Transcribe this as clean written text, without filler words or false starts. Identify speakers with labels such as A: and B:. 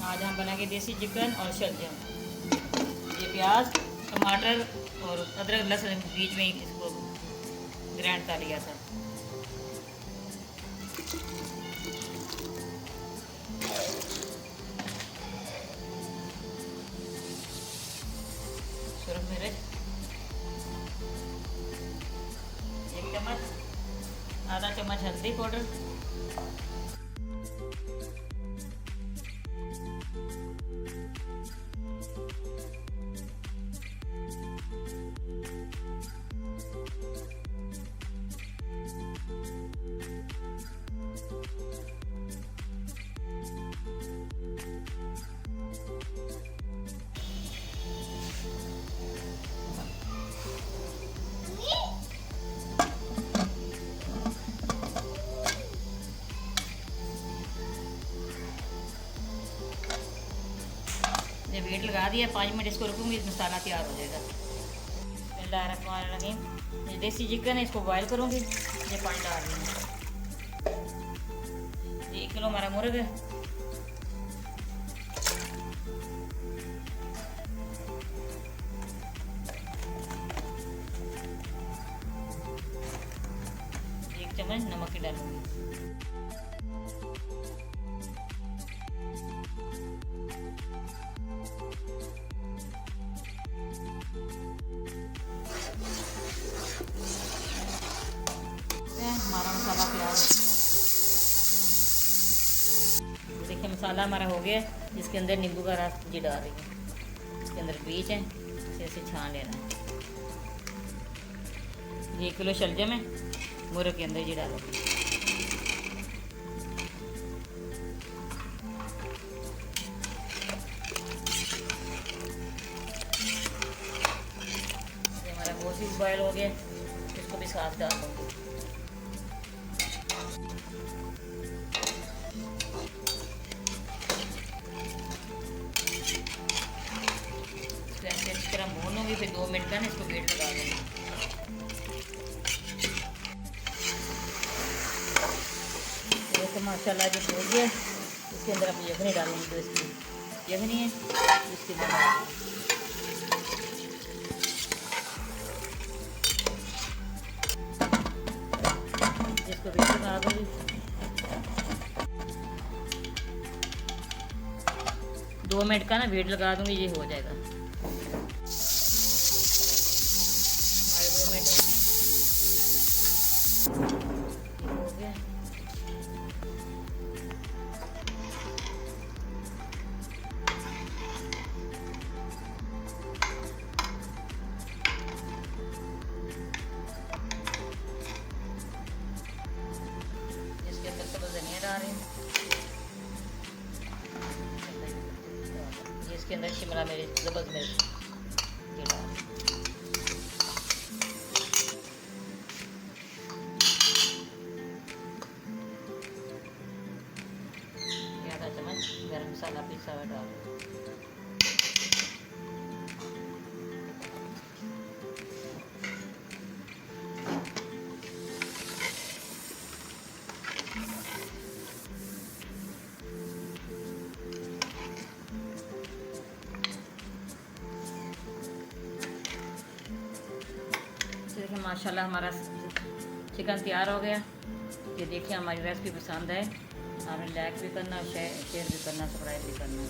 A: आज हम बनाएंगे देसी चिकन और शलजम। ये प्याज, टमाटर और अदरक लहसुन बीच में ही इसको ग्राइंड कर लिया था। सुरख मिर्च 1 चम्मच, आधा चम्मच हल्दी पाउडर, जब वेट लगा दिया 5 मिनट इसको रखूँगी, मसाला तैयार हो जाएगा। बिस्मिल्लाहिर्रहमानिर्रहीम। ये देसी चिकन है, इसको बॉयल करूँगी। ये पानी डाल रही हूँ। 1 किलो हमारा मुर्ग है। एक चम्मच नमक की डालूंगी। हमारा मसाला तैयार है। देखिए मसाला हमारा हो गया। इसके अंदर नींबू का रस जी डाल रही है। इसके अंदर बीज है, इसे छान लेना है। 1 किलो शलजम है, मुर्ग के अंदर जी डालोगे। हमारा गोश्त भी बॉयल हो गया, इसको भी साथ डाल दूँगी। अच्छी तरह भूनूंगी, फिर 2 मिनट का ना इसको वेट लगा दूँगी। तो माशाल्लाह जो हो गया, इसके अंदर हम यखनी डालूंगी। तो इसकी यखनी है, इसके अंदर इसको वेट लगा दूँगी। 2 मिनट का ना वेट लगा दूँगी, ये हो जाएगा। हमारे 2 मिनट हो गया। इसके अंदर सब्ज़ धनिया डाल रही हूँ। इसके अंदर शिमला मिर्च, सब्ज़ मिर्च ये डाल। आधा चम्मच गरम मसाला पिसा हुआ डाल। देखिए माशाल्लाह हमारा चिकन तैयार हो गया। ये देखिए हमारी रेसिपी पसंद है, आपने लाइक भी करना, शेयर भी करना, सब्सक्राइब भी करना।